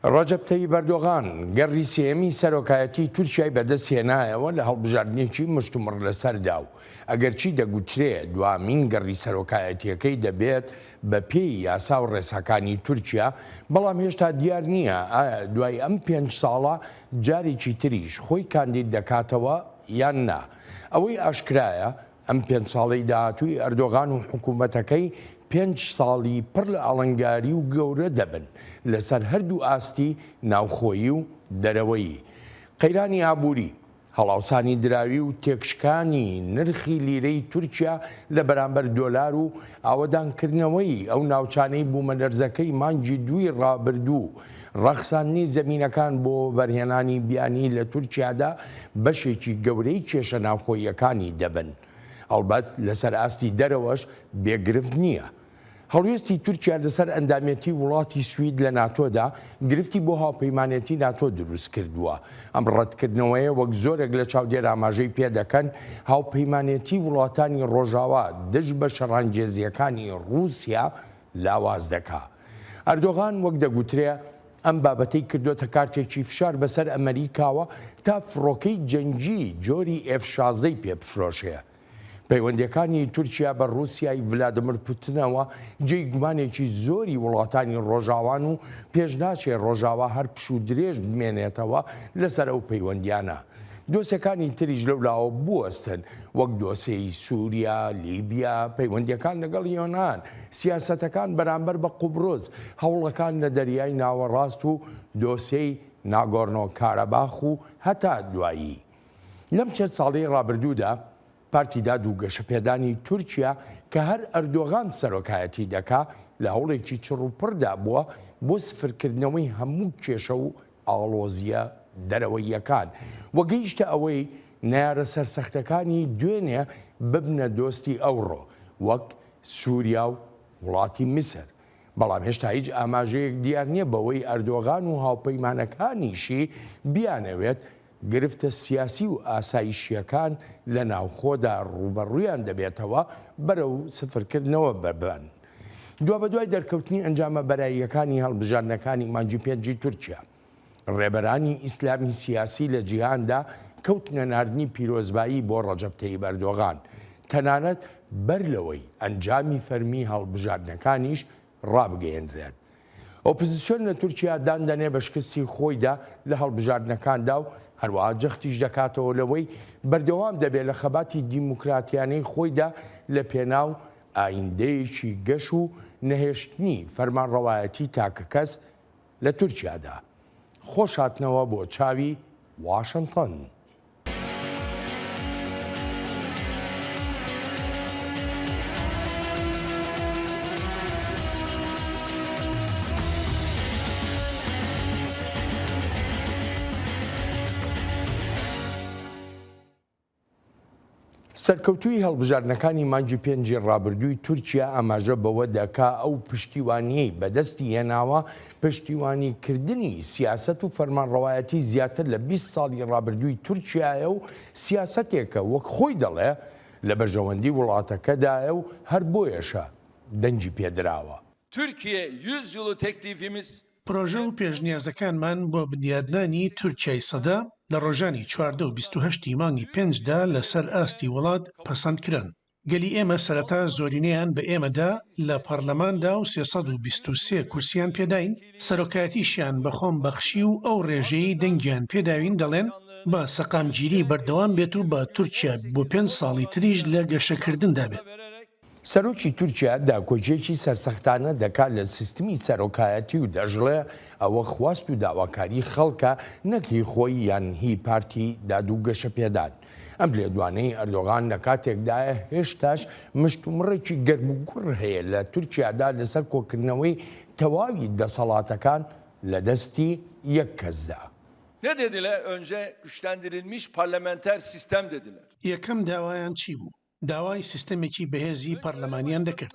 ڕەجەب تەییب ئەردۆغان گەڕی سێمی سەرۆکایەتی تورکیای بەدەستهێنایەوە لە هەڵبژاردنێکی مشتومڕ لەسەردا و ئەگەرچی دەگوترێ دوامین گەڕی سەرۆکایەتیەکەی دەبێت بە پێی یاسا و ڕێساکانی تورکیا، بەڵام هێشتا دیار نییە ئایا دوای ئەم 5 ساڵە جارێکی تریش خۆی کاندید دەکاتەوە یان نا. ئەوەی ئاشکرایە ئەم 5 ساڵەی داهاتووی ئەردۆغان و حکوومەتەکەی 5 ساڵی پڕ لە ئەڵنگاری و گەورە دەبن لەسەر هەردوو ئاستی ناوخۆیی و دەرەوەیی، قەیرانی ئابووری، هەڵاوسانی دراوی و تێکشکانی نرخی لیرەی تورکیا لە بەرامبەر دۆلار و ئاوەدانکردنەوەی ئەو ناوچانەی بوومەلەرزەکەی مانگی دووی ڕابردوو، ڕەخساندنی زەمینەکان بۆ بەرهێنانی بیانی لە تورکیادا بەشێکی گەورەی کێشە ناوخۆییەکانی دەبن. ئەڵبەت لەسەر ئاستی دەرەوەش بێگرفت نییە. هەڵوێستی تورکیا لەسەر ئەندامەتی وڵاتی سوید لە ناتۆدا گرفتی بۆ هاوپەیمانێتی ناتۆ دروست کردووە. ئەم ڕەتکردنەوەیە وەک زۆرێک لە چاودێر ئاماژەی پێدەکەن هاوپەیمانێتی وڵاتانی ڕۆژاوا دژ بە شەڕانگێزیەکانی رووسیا لاواز دەکا. ئەردۆغان وەک دەگوترێ ئەم بابەتەی کردوتە کارتێکی فشار بەسەر ئەمریکاوە تا فڕۆکەی جەنگی جۆری F-16 پێ بفرۆشێ. پەیوەندیەکانی تورکیا بە رووسیای ڤلادیمیر پوتینەوە جێی گومانێکی زۆری وڵاتانی ڕۆژاوان و پێشناچێ ڕۆژاوا هەر پش و درێژ بمێنێتەوە لەسەر ئەو پەیوەندیانە. دۆسەکانی تریش لەولاوە بوەستن وەک دۆسەی سووریا، لیبیا، پەیوەندیەکان لەگەڵ یۆنان، سیاسەتەکان بەرامبەر بە قوبرۆز، هەوڵەکان لە دەریای ناوەڕاست و دۆسەی ناگۆرنۆ کارەباخ و هەتا دوایی. لەم چەند ساڵەی ڕابردوودا پارتی داد و گەشەپێدانی تورکیا کە هەر ئەردۆغان سەرۆکایەتی دەکا لە هەوڵێکی چڕوپڕدا بووە بۆ سفرکردنەوەی هەموو کێشە و ئاڵۆزیە دەرەوەییەکان، وەگەیشتە ئەوەی نارە سەرسەختەکانی دوێنێ ببنە دۆستی ئەوڕۆ وەک سووریا و وڵاتی میسر. بەڵام هێشتا هیچ ئاماژەیەک دیار نییە بەوەی ئەردۆغان و هاوپەیمانەکانیشی بیانەوێت گرفتە سیاسی و ئاسایشیەکان لە ناوخۆدا ڕوبەڕوویان دەبێتەوە بەرەو سفرکردنەوە ببن. بە دوای دەرکەوتنی ئەنجامە بەراییەکانی هەڵبژاردنەکانی مانگی پێنجی تورکیا، ڕێبەرانی ئیسلامی سیاسی لە جیهاندا کەوتنە ناردنی پیرۆزبایی بۆ ڕەجەب تەییب ئەردۆغان، تەنانەت بەر لەوەی ئەنجامی فەرمی هەڵبژاردنەکانیش ڕابگەیەندرێت. ئۆپۆزیسیۆن لە تورکیا داندەنێ بە شکستی خۆیدا لە هەڵبژاردنەکاندا و هەروەها جەختیش دەکاتەوە لەوەی بەردەوام دەبێت لە خەباتی دیموکراتیانەی خۆیدا لە پێناو ئایندەیەکی گەش و نەهێشتنی فەرمانڕەوایەتی تاکە کەس لە تورکیادا. خۆش هاتنەوە بۆ چاوی واشنتن. سەرکەوتووی هەڵبژاردنەکانی مانگی پێنجی ڕابردووی تورکیا ئاماژە بەوە دەکا ئەو پشتیوانیەی بەدەستی هێناوە پشتیوانیکردنی سیاسەت و فەرمانڕەوایەتی زیاتر لە 20 ساڵی ڕابردووی تورکیایە و سیاسەتێکە وەک خۆی دەڵێ لە بەرژەوەندی وڵاتەکەدایە و هەر بۆیەشە دەنگی پێدراوە. Türkiye 100 yılı teklifimiz پرۆژە و پێشنیازەکانمان بۆ بنیادنانی تورکیای سەدا لە ڕۆژانی 14 و 28 مانگی 5دا لەسەر ئاستی وڵات پەسەندکران. گەلی ئێمە سەرەتا زۆرینەیان بە ئێمەدا لە پەرلەماندا و 323 کورسیان پێداین، سەرۆکایەتیشیان بە خۆم بەخشی و ئەو ڕێژەی دەنگیان پێداوین دەڵێن بە سەقامگیری بەردەوام بێت و بە تورکیا بۆ 5 ساڵی تریش لە گەشەکردندا بێت. سەرۆکی تورکیا داکۆچێکی سەرسەختانە دەکات لە سیستمی سەرۆکایەتی و دەژڵێ ئەوە خواست و داواکاری خەڵکە نەکی خۆی یان هی پارتی داد و گەشەپێدان. ئەم لێدوانەی ئەردۆغان لە کاتێکدایە هێشتاش مشتومڕێکی گەرموگوڕ هەیە لە تورکیادا لەسەر کۆکردنەوەی تەواوی دەسەڵاتەکان لە دەستی یەک کەسدا. ne dediler? Önce güçlendirilmiş parlamenter sistem dediler. یەکەم داوایان چی بوو؟ داوای سیستەمێکی بەهێزی پەرلەمانیان دەکرد.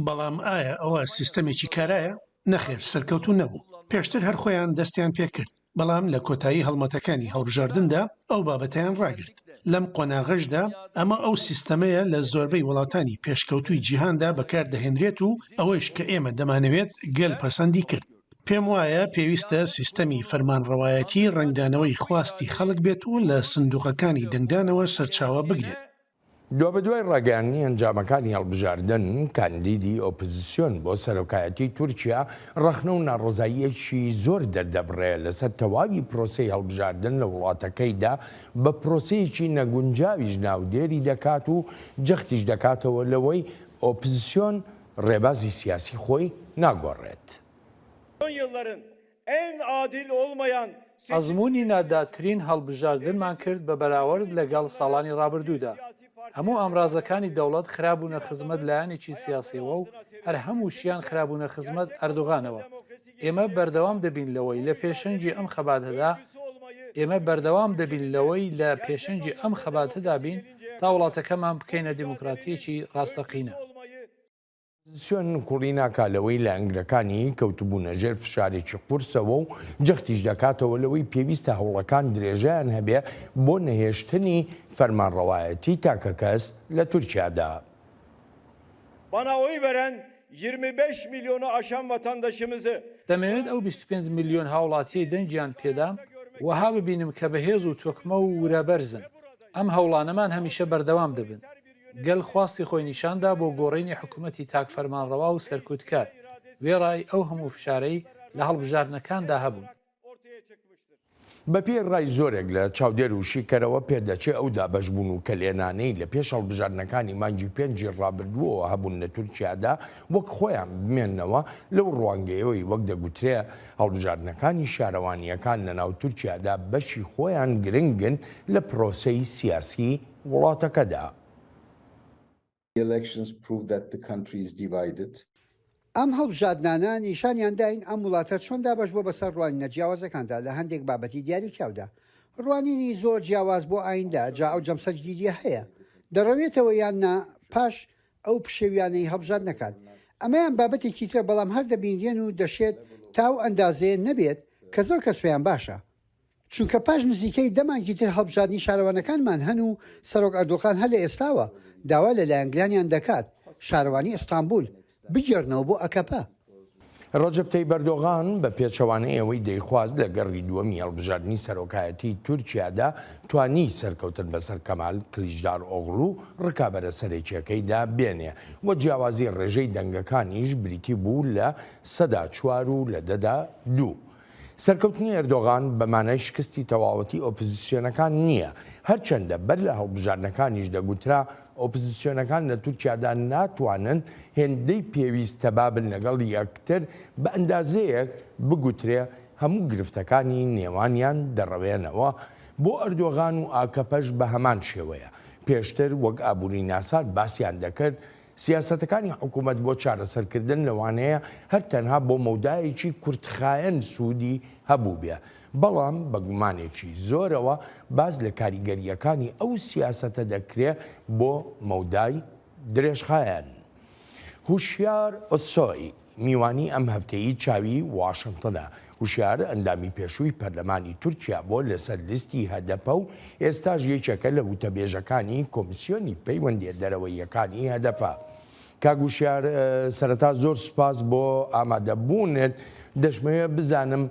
بەڵام ئایا ئەوە سیستەمێکی کارایە؟ نەخێر، سەرکەوتو نەبوو. پێشتر هەر خۆیان دەستیان پێکرد، بەڵام لە کۆتایی هەڵمەتەکانی هەڵبژاردندا ئەو بابەتیان ڕاگرت. لەم قۆناغەشدا ئەمە ئەو سیستەمەیە لە زۆربەی وڵاتانی پێشکەوتووی جیهاندا بەکاردەهێنرێت و ئەوەش کە ئێمە دەمانەوێت گەل پەسەندی کرد. پێم وایە پێویستە سیستەمی فەرمانڕەوایەتی ڕنگدانەوەی خواستی خەڵک بێت و لە سندوقەکانی دەنگدانەوە سەرچاوە بگرێت. دو بە دوای ڕاگەیاندنی ئەنجامەکانی هەڵبژاردن کاندیدی ئۆپۆزیسیۆن بۆ سەرۆکایەتی تورکیا ڕەخنە و ناڕۆزاییەکی زۆر دەردەبڕێ لەسەر تەواوی پرۆسەی هەڵبژاردن لە وڵاتەکەیدا بە پرۆسەیەکی نەگونجاویش ناودێری دەکات و جەختیش دەکاتەوە لەوەی ئۆپۆزیسیۆن ڕێبازی سیاسی خۆی ناگۆڕێت. ئەزمموی ناداترین هەڵبژاردنمان کرد بە بەراورد لەگەڵ ساڵانی ڕابردوودا. هەموو ئامرازەکانی دەوڵەت خراببوونە خزمەت لایەنێکی سیاسیەوە و هەر هەموو شیان خراببوونە خزمەت ئەردوغانەوە. ئێمە بەردەوام دەبین لەوەی لە پێشەنجی ئەم خەباتەدا بین تا وڵاتەکەمان بکەینە دیموکراتیەکی ڕاستەقینە. ئۆپۆزیسیۆن کوڕی ناکالەوەی لە ئەنگلەکانی کەوتبوونە ژێر فشارێکی قورسەوە و جەختیش دەکاتەوە لەوەی پێویستە هەوڵەکان درێژیان هەبێ بۆ نەهێشتنی فەرمانڕەوایەتی تاکە کەس لە تورکیادا. Bana oy veren 25 milyonu aşan vatandaşımızı دەمەوێت ئەو 25 میلیۆن هاوڵاتی دەنگیان پێدام وەها ببینم کە بەهێز و تۆکمە و ورەبەرزن. ئەم هەوڵانەمان هەمیشە بەردەوام دەبن. گەل خواستی خۆی نیشاندا بۆ گۆڕینی حکوومەتی تاک فەرمانڕەوا و سەرکوتکار وێڕای ئەو هەموو فشارەی لە هەڵبژاردنەکاندا هەبوون. بە پێی ڕای زۆرێک لە چاودێر و شیکەرەوە پێدەچێت ئەو دابەشبوون و کەلێنانەی لە پێش هەڵبژاردنەکانی مانگی پێنجی ڕابردووەوە هەبوون لە تورکیادا وەک خۆیان بمێننەوە لەو ڕوانگەیەوەی وەک دەگوترێ هەڵبژاردنەکانی شارەوانیەکان لە ناو تورکیادا بەشی خۆیان گرنگن لە پرۆسەی سیاسی وڵاتەکەدا. ئەم هەڵبژاردنانە نیشانیان داین ئەم وڵاتە چۆن دابەش بۆ بەسەر ڕوانینە جیاوازەکاندا لە هەندێک بابەتی دیاری کراودا. ڕوانینی زۆر جیاواز بۆ ئایندا جا ئەو جەمسەرگیریە هەیە دەڕەوێتەوە یان نا پاش ئەو پشێویانەی هەڵبژار نەکات. ئەمەیان بابەتێکی تر بەڵام هەر دەبینێن و دەشێت تاو ئەندازەیە نەبێت کە زۆر کەس پێیان باشە. چونکە پاش نزیکەی دەمانگی تر هەڵبژاردنی شارەوانەکانمان هەن و سەرۆک ئەردۆغان هەر لە ئێستاوە داوا لە لایەنگلانیان دەکات شارەوانی ئیستانبول بگێڕنەوە بۆ ئەکەپە. ڕەجەب تەیب ئەردۆغان بە پێچەوانەیەوەی دەیخواست لە گەڕی دووەمی هەڵبژاردننی سەرۆکایەتی تورکیادا توانی سەرکەوتن بەسەر کەمال کلیژدار ئۆغڵو ڕکابەرە سەرێکیەکەیدا بێنێ وە جیاوازی ڕێژەی دەنگەکانیش بریتی بوو لە 4 و لە 2. سەرکەوتنی ئەردۆغان بەمانای شکستی تەواوەتی ئۆپۆزیسیۆنەکان نییە هەرچەندە بەر لە هەڵبژاردنەکانیش دەگوترا ئۆپۆزیسیۆنەکان لە تورکیادا ناتوانن هێندەی پێویستە بابن لەگەڵ یەکتر بە ئەندازەیەک بگوترێ هەموو گرفتەکانی نێوانیان دەڕەوێنەوە بۆ ئەردۆغان و ئاکەپەش بە هەمان شێوەیە. پێشتر وەک ئابووری ناسار باسییان دەکرد سیاسەتەکانی حکوومەت بۆ چارەسەرکردن لەوانەیە هەر تەنها بۆ مەودایەکی کورتخایەن سوودی هەبوو بێ. بەڵام بە گومانێکی زۆرەوە باز لە کاریگەریەکانی ئەو سیاسەتە دەکرێت بۆ مەودای درێژخایەن. هوشیار ئۆسۆی میوانی ئەم هەفتەیی چاوی واشنگتنە. هوشیار ئەندامی پێشووی پەرلەمانی تورکیا بۆ لەسەر لیستی هەدەپە و ئێستاژ یەکێکە لە وتەبێژەکانی کۆمیسیۆنی پەیوەندی دەرەوەیەکانی هەدەپە. کاگوشیار سەرەتا زۆر سوپاس بۆ ئامادەبوونت دەشمەوێت بزانم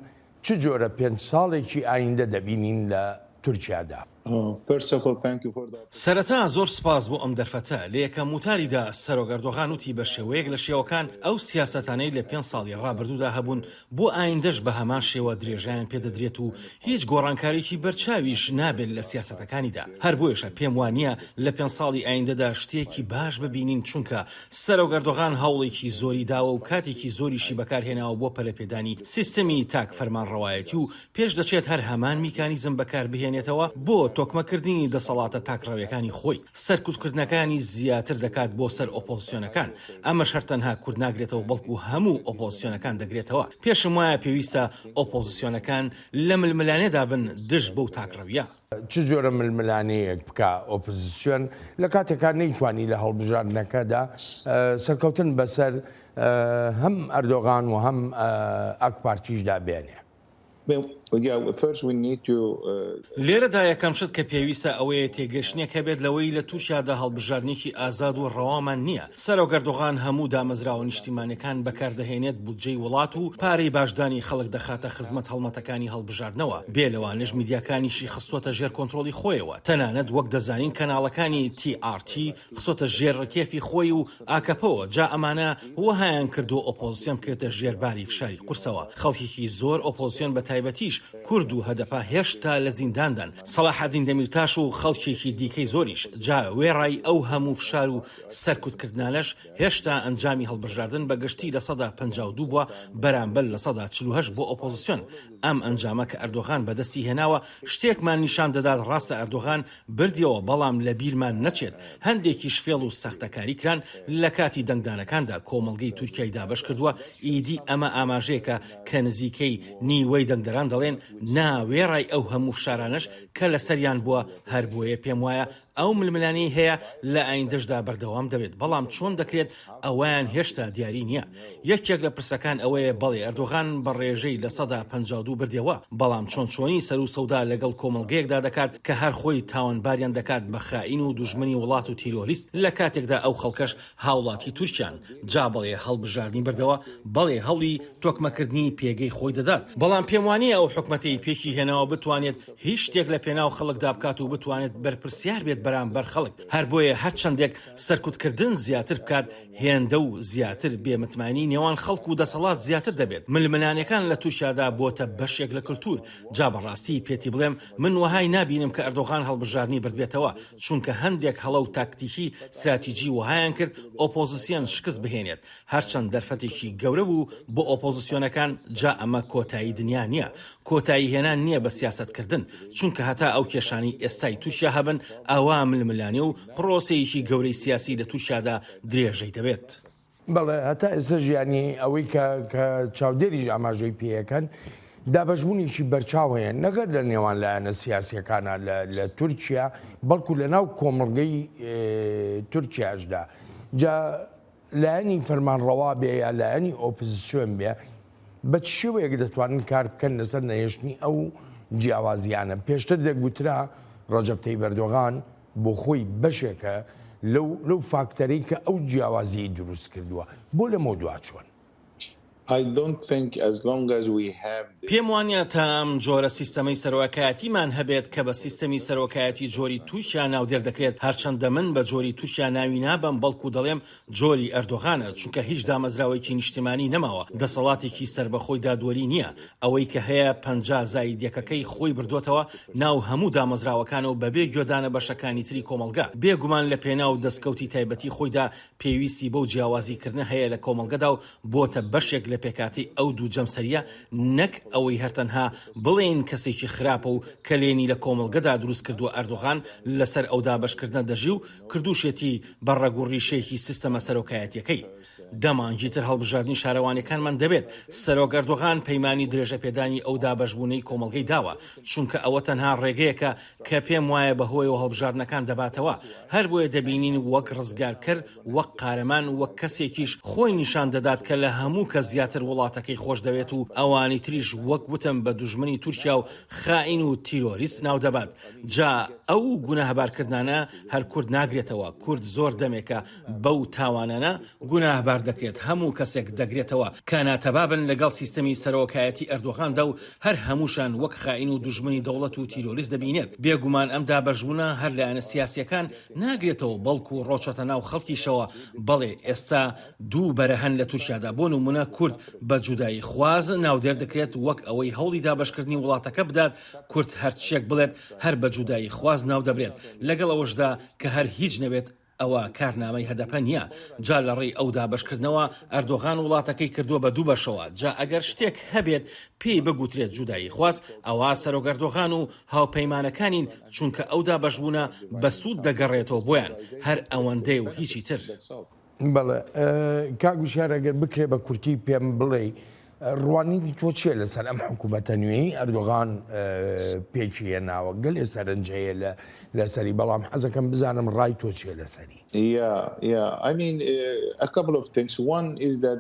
چ جۆرە 5 ساڵێکی ئایندە دەبینین لە تورکیادا. سەرەتا زۆر سپاس بۆ ئەم دەرفەتە لە یەکەم وتاریدا سەرۆک ئەردۆغان وتی بە شێوەیەک لە شێوەکان ئەو سیاسەتانەی لە 5 ساڵی ڕابردوودا هەبوون بۆ ئایندەش بە هەمان شێوە درێژیان پێدەدرێت و هیچ گۆڕانکاریی بەرچاویش نابێت لە سیاسەتەکانیدا. هەر بۆیشە پێم وانە لە 5 ساڵی ئایندەدا شتێکی باش ببینین چونکە سەرۆک ئەردۆغان هەوڵێکی زۆری داوە و کاتێکی زۆریشی بەکارهێناوە بۆ پەلەپێدانی سیستەمی تاک فەرمانڕەوایەتی و پێش دەچێت هەر هەمان میکانیزم بەکاربهێنێتەوە بۆ تۆکمەکردنی دەسەڵاتە تاکڕەویەکانی خۆی. سەرکوتکردنەکانی زیاتر دەکات بۆ سەر ئۆپۆزیسیۆنەکان. ئەمەش هەر تەنها کورد ناگرێتەوە بەڵکو هەموو ئۆپۆزیسیۆنەکان دەگرێتەوە. پێشم وایە پێویستە ئۆپۆزیسیۆنەکان لە ململانێدا بن دژ بەو تاکڕەویە. چ جۆرە ململانەیەک بکە ئۆپۆزیسیۆن لە کاتێکان نەیتوانی لە هەڵبژاردنەکەدا سەرکەوتن بەسەر هەم ئەردۆغان و هەم ئاک پارتیشدا بێنێ؟ لێرەدا یەکەم شت کە پێویستە ئەوەیە تێگەشتنێکە بێت لەوەی لە تووشیادا هەڵبژاردنێکی ئازاد و ڕەوامان نییە. سەرۆک ئەردۆغان هەموو دامەزراوە نیشتیمانەکان بەکاردەهێنێت بودجەی وڵات و پارەی باشدانی خەڵک دەخاتە خزمەت هەڵمەتەکانی هەڵبژاردنەوە، بێ لەوانش میدیاکانیشی خستۆتە ژێر کۆنتڕۆلی خۆیەوە. تەنانەت وەک دەزانین کەناڵەکانی TRT خستۆتە ژێر ڕکێفی خۆی و ئاکەپەوە، جا ئەمانە وەهایان کردو ئۆپۆزیسیۆن بکرێتە ژێرباری فشاری قورسەوە. خەڵکێکی زۆر ئۆپۆزیسیۆن بە تایبەتیش کورد و هەدەپا هێشتا لە زینداندان. سەلاحەدین دەمیرتاش و خەڵکێکی دیکەی زۆریش، جا وێڕای ئەو هەموو فشار و سەرکوتکردنانەش هێشتا ئەنجامی هەڵبژاردن بە گشتی لە 52 بووە بەرامبەر لە 48 بۆ ئۆپۆزیسیۆن. ئەم ئەنجامە کە ئەردۆغان بەدەستی هێناوە شتێکمان نیشان دەدات ڕاستە ئەردۆغان بردیەوە، بەڵام لە بیرمان نەچێت هەندێکیش فێڵ و سەختەکاری کران لە کاتی دەنگدانەکاندا. کۆمەڵگەی تورکیای دابش کردووە ئیدی ئەمە ئاماژەیەکە کە نزیکەی نیوەی دەنگدەران دەڵێن ناوێڕای ئەو هەموو فشارانش کە لە سەریان بووە. هەر بۆیە پێم وایە ئەو ململانی هەیە لە ئایندەشدا بەردەوام دەبێت، بەڵام چۆن دەکرێت ئەویان هێشتا دیاری نییە. یەکێک لە پرسەکان ئەوەیە بەڵێ ئەردۆغان بە ڕێژەی لە 52 بردیەوە، بەڵام چۆنی سەر و سەودا لەگەڵ کۆمەڵگەیەکدا دەکات کە هەر خۆی تاوانباریان دەکات بە خائین و دوژمنی وڵات و تیرۆریست، لە کاتێکدا ئەو خەڵکەش هاوڵاتی تورکیان. جا بەڵێ هەڵبژاردنی بردەوە، بەڵێ هەوڵی تۆکمەکردنی پێگەی خۆی دەدات، بەڵام پێم وانییە ئەو حکومەتی پێکی هێناوە بتوانێت هیچ شتێک لە پێناو خەڵکدا بکات و بتوانێت بەرپرسیار بێت بەرامبەر خەڵک. هەر بۆیە هەر چەندێک سەرکوتکردن زیاتر بکات، هێندە و زیاتر بێمتمانی نێوان خەڵک و دەسەڵات زیاتر دەبێت. ململانەکان لە تووشیادا بۆتە بەشێک لە کولتور. جا بەڕاستی پێتی بڵێم من وهای نابینم کە ئەردۆغان هەڵبژاردنی بردبێتەوە، چونکە هەندێک هەڵە و تاکتیکی استراتیجی وهایان کرد ئۆپۆزیسیۆن شکست بهێنێت. هەرچەند دەرفەتێکی گەورە بوو بۆ ئۆپۆزیسیۆنەکان، جا ئەمە کۆتایی دنیا نییە، کۆتایی هێنان نییە بە سیاستکردن، چونکە هەتا ئەو کێشانی ئێستای تووشیا هەبن ئەوە ململانێ و پرۆسەیەکی گەورەی سیاسی لە تووشیادا درێژەی دەبێت. بەڵێ هەتا ئێستا ژیانی ئەوەی کە چاودێریش ئاماژەی پێەکەن دابەشبوونیشی بەرچاوەیە نەگەر لە نێوان لایەنە سیاسیەکانە لە تورکیا، بەڵکو لە ناو کۆمەڵگەی تورکیاشدا. جا لایەنی فەرمانڕەوا بێ یا لایەنی ئۆپۆزیسیۆن بێ، بە چ شێوەیەک دەتوانن کار بکەن لەسەر نەهێشتنی ئەو جیاوازیانە؟ پێشتر دەگوترا ڕەجەب تەیب ئەردۆغان بۆ خۆی بەشێکە لەو فاکتەرەی کە ئەو جیاوازیی دروست کردووە. بۆ لەمە دووا چۆن؟ پێم وانە تا ئەم جۆرە سیستەمەی سەرۆکایەتیمان هەبێت کە بە سیستەمی سەرۆکایەتی جۆری تووشیا ناودێر دەکرێت. هەرچەندە من بە جۆری تووشیا ناوی نابم، بەڵکو دەڵێم جۆری ئەردۆغانە، چونکە هیچ دامەزراوەیەکی نیشتیمانی نەماوە، دەسەڵاتێکی سربەخۆی دادوەری نییە. ئەوەی کە هەیە 50 زاید یەکەکەی خۆی بردوتەوە ناو هەموو دامەزراوەکانەوە بەبێ گوێدانە بەشەکانی تری کۆمەلگا. بێگومان لە پێناو دەستکەوتی تایبەتی خۆیدا پێویستی بەو جیاوازیکردنە هەیە لە کۆمەلگەدا و بۆتە بەشێک لە پێکاتی ئەو دوو جەمسەریە، نەک ئەوەی هەرتەنها بڵێن کەسێکی خراپە و کەلێنی لە کۆمەلگەدا دروست کردووە. ئەردۆغان لەسەر ئەو دابەشکردنە دەژی و کردوشێتی بەڕێگوڕیشەیەکی سیستەمە سەرۆکایەتیەکەی. دەمانگی تر هەڵبژاردننی شارەوانەکانمان دەبێت. سەرۆک ئەردۆغان پەیمانی درێژە پێدانی ئەو دابەشبوونەی کۆمەلگەی داوە، چونکە ئەوە تەنها ڕێگەیەکە کە پێم وایە بەهۆی و هەڵبژاردنەکان دەباتەوە. هەر بۆیە دەبینین وەک ڕزگارکرد، وەک قارەمان، وەک کەسێکیش خۆی نیشان دەدات کە لە هەموو کە زیاتر وڵاتەکەی خۆش دەوێت و ئەوانی تریش وەک وتم بە دوژمنی تورکیا و خائین و تیرۆریست ناو دەبات. جا ئەو گوناهبارکردانە هەر کورد ناگرێتەوە. کورد زۆر دەمێکە بەو تاوانانە گوناهبار دەکرێت. هەموو کەسێک دەگرێتەوە کە ناتەبابن لەگەڵ سیستەمی سەرۆکایەتی ئەردۆغاندا و هەر هەمووشان وەک خائین و دوژمنی دەوڵەت و تیرۆریست دەبینێت. بێگومان ئەم دابەشبوونە هەر لایەنە سیاسیەکان ناگرێتەوە، بەڵکو ڕۆچەتە ناو خەڵکیشەوە. بەڵێ ئێستا دوو بەرەهەن لە تووشیادا، بۆ نمونە کورد بە جودایی خواز ناودێر دەکرێت وەک ئەوەی هەوڵی دابشکردنی وڵاتەکە بدات. کورد هەرچێک بڵێت هەر بە جودایی خواز ناو دەبرێت، لەگەڵ ئەوەشدا کە هەر هیچ نەبێت ئەوە کارنامەی هەدەپە نییە. جا لە ڕێی ئەو دابشکردنەوە ئەردۆغان وڵاتەکەی کردووە بە دوو بەشەوە. جا ئەگەر شتێک هەبێت پێی بگوترێت جودایی خواز، ئەوە سەرۆک ئەردۆغان و هاوپەیمانەکانین، چونکە ئەو دابەشبوونە بە سوود دەگەڕێتەوە بۆیان، هەر ئەوەندەی و هیچی تر. بەڵێ کاک وشار ئەگەر بکرێ بە کورتی پێم بڵێ ڕوانینی تۆ چیە لەسەر ئەم حکوومەتە نوێی ئەردۆغان پێچیە ناوە گەلێ سەرنجەیە لەسەری بەڵام حەزەکەم بزانم ڕای تۆ چیە لەسەری. I mean, a couple of things. One is that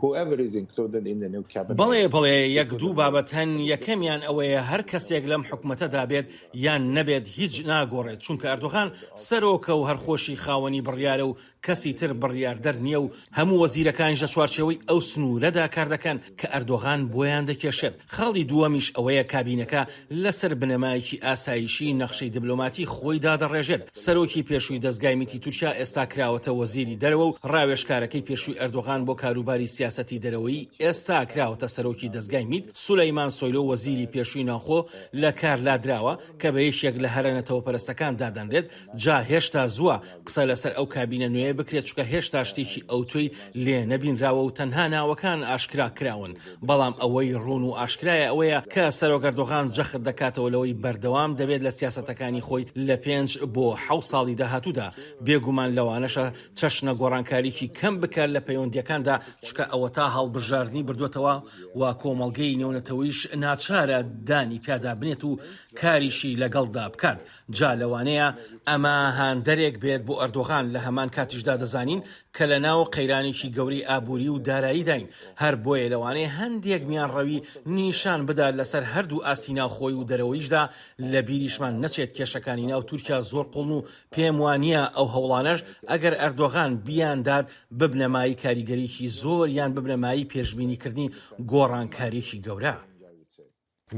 whoever is included in the new cabinet. بەڵێ یەک دوو بابەت هەن یەکەمیان ئەوەیە هەر کەسێک لەم حکوومەتەدا بێت یان نەبێت هیچ ناگۆڕێت چونکە ئەردۆغان سەرۆکە و هەرخۆشی خاوەنی بڕیارە و کەسی تر بڕیاردەر نییە و هەموو وەزیرەکانیش لە چوارچێوەی ئەو سنوورەدا کار دەکەن کە ئەردۆغان بۆیان دەکێشێت. خاڵی دووەمیش ئەوەیە کابینەکە لەسەر بنەمایەکی ئاسایشی نەخشەی دیبلۆماتی خۆی دادەڕێژێت. سەرۆکی پێشووی دەستگای میتی تورکیا ئێستا کراوەتە وەزیری دەرەوە و ڕاوێژکارەکەی پێشووی ئەردۆغان بۆ کاروباری سیاسەتی دەرەوەی ئێستا کراوەتە سەرۆکی دەستگای میت. سولەیمان سۆیلۆ وەزیری پێشووی ناوخۆ لە کار لادراوە کە بە یەکێک لە هەرەنەتەوە پەرستەکان دادەنرێت. جا هێشتا زووە قسە لەسەر ئەو کابینە نوێ بکرێت چکە هێشتا شتێکی ئەوتۆی لێ نەبینراوە و تەنها ناوەکان ئاشکرا کراون. بەڵام ئەوەی ڕوون و ئاشکرایە ئەوەیە کە سەرۆک ئەردۆغان جەخت دەکاتەوە لەوەی بەردەوام دەبێت لە سیاسەتەکانی خۆی لە 5 بۆ 7 ساڵی داهاتوودا. بێگومان لەوانەشە چەشنە گۆڕانکاریکی کەم بکات لە پەیوەندیەکاندا چکە ئەوە تا هەڵبژاردننی بردوێتەوە و کۆمەڵگەی نێونەتەوەیش ناچارە دانی پیادا بنێت و کاریشی لەگەڵدا بکات. جا لەوانەیە ئەمە هاندەرێک بێت بۆ ئەردۆغان لە هەمان کاتیشدا دەزانین کە لە ناو قەیرانێکی گەوری ئابووری و دارایی داین. هەر بۆیە لەوانەیە هەندێک میان ڕەوی نیشان بدات لەسەر هەردوو ئاسینا خۆی و دەرەوەیشدا لە بیریشمان نەچێت کێشەکانی ناو تورکیا زۆر قوڵن و پێم وانە ئەو هەوڵانەش ئەگەر ئەردۆغان بیانداد ببنەمایی کاریگەریکی زۆر یان ببنەمایی پێشبینیکردنی گۆڕانکاریکی گەورە.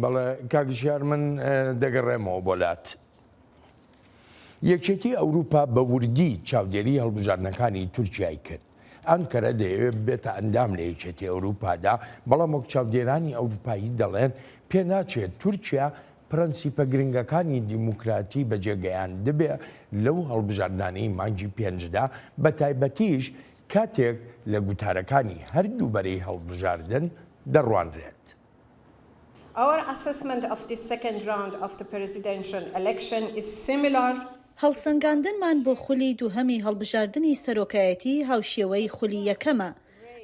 بەڵێ کاکشیار من دەگەڕێمەوە بۆلات. یەکێتی ئەوروپا بە وردی چاودێری هەڵبژاردنەکانی تورکیای کرد. ئەنکەرە دەیەوێت بێتە ئەندام لە یەکێتی ئەوروپادا بەڵام وەک چاودێرانی ئەوروپایی دەڵێن پێ ناچێت تورکیا پرەنسیپە گرنگەکانی دیموکراتی بەجێگەیان دەبێ لەو هەڵبژاردنانەی مانگی پێنجدا بە تایبەتیش کاتێک لە گوتارەکانی هەردوو بەرەی هەڵبژاردن دەڕوانرێت. Our assessment of this second round of the presidential election is similar. هەڵسەنگاندنمان بۆ خولی دووهەمی هەڵبژاردننی سەرۆکایەتی هاوشێوەی خولی یەکەمە.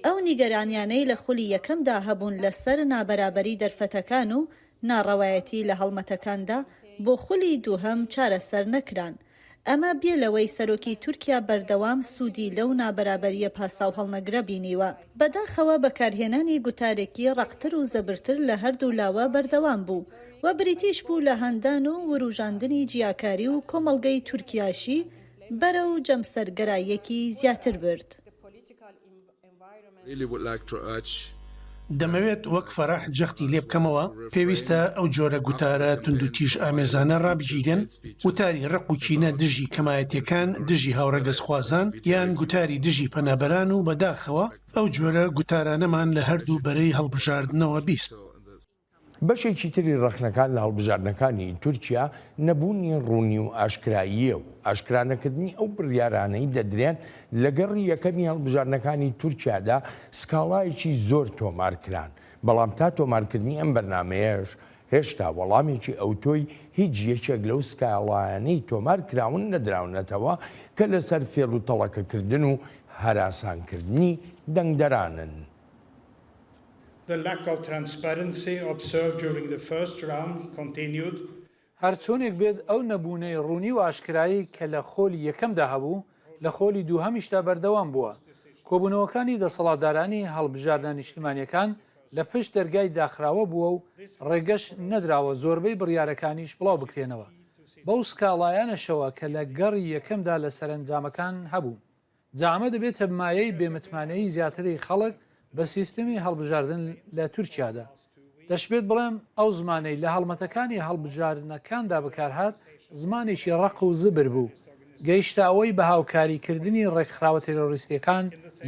ئەو نیگەرانیانەی لە خولی یەکەمدا هەبوون لەسەر نابەرابەری دەرفەتەکان و ناڕەوایەتی لە هەڵمەتەکاندا بۆ خولی دووهەم چارەسەر نەکران. ئەمە بێلەوەی سەرۆکی تورکیا بەردەوام سوودی لەو نابەرابەریە پاساو هەڵنەگرە بینیوە. بەداخەوە بەکارهێنانی گوتارێکی ڕەقتر و زەبرتر لە هەردوو لاوە بەردەوام بوو و بریتیش بوو لە هەندان و وروژاندنی جیاکاری و کۆمەڵگەی تورکیاشی بەرەو جەمسەرگەرایەکی زیاتر برد. دەمەوێت وەک فەراح جەختی لێ بکەمەوە پێویستە ئەو جۆرە گوتارە تونند و تیژ ئامێزانە ڕابژیرن وتاری ڕق و چینە دژی کەمایەتیەکان دژی هاوڕێگەزخوازان یان گوتاری دژی پەنابەران و بەداخەوە ئەو جۆرە گوتارانەمان لە هەردوو بەرەی هەڵبژاردنەوە بیست. بەشێکی تری ڕەخنەکان لە هەڵبژاردنەکانی تورکیا نەبوونی ڕوونی و ئاشکراییە و ئاشکرانەکردنی ئەو بڕیارانەی دەدرێن لەگەڕی یەکەمی هەڵبژاردنەکانی تورکیادا سکاڵایەکی زۆر تۆمارکران. بەڵام تا تۆمارکردنی ئەم بەرنامەیەش هێشتا وەڵامێکی ئەوتۆی هیچ یەکێک لەو سکاڵایانەی تۆمارکراون نەدراونەتەوە کە لەسەر فێڵ و تەڵەکەکردن و هەراسانکردنی دەنگدەرانن. The lack of transparency observed during the first round continued. هەرچۆنێک بێت ئەو نەبوونەی ڕوونی و ئاشکرایی کە لە خۆلی یەکەمدا هەبوو لە خۆلی دووهەمیشدا بەردەوام بووە. کۆبوونەوەکانی دەسەڵاتدارانی هەڵبژاردنە نیشتمانیەکان لە پشت دەرگای داخراوە بووە و ڕێگەش نەدراوە زۆربەی بڕیارەکانیش بڵاو بکرێنەوە. بەو سکاڵایانەشەوە کە لە گەڕی یەکەمدا لە سەرنجامەکان هەبوو. جامە دەبێتە مایەی بێمتمانەی زیاتری خەڵک بە سیستمی هەڵبژاردن لە تورکیادا. دەشبێت بڵێم ئەو زمانەی لە هەڵمەتەکانی هەڵبژاردنەکاندا بەکارهات زمانێکی ڕق و زبر بوو. گەیشتە ئەوەی بە هاوکاریکردنی ڕێکخراوە تێرۆریستیەکان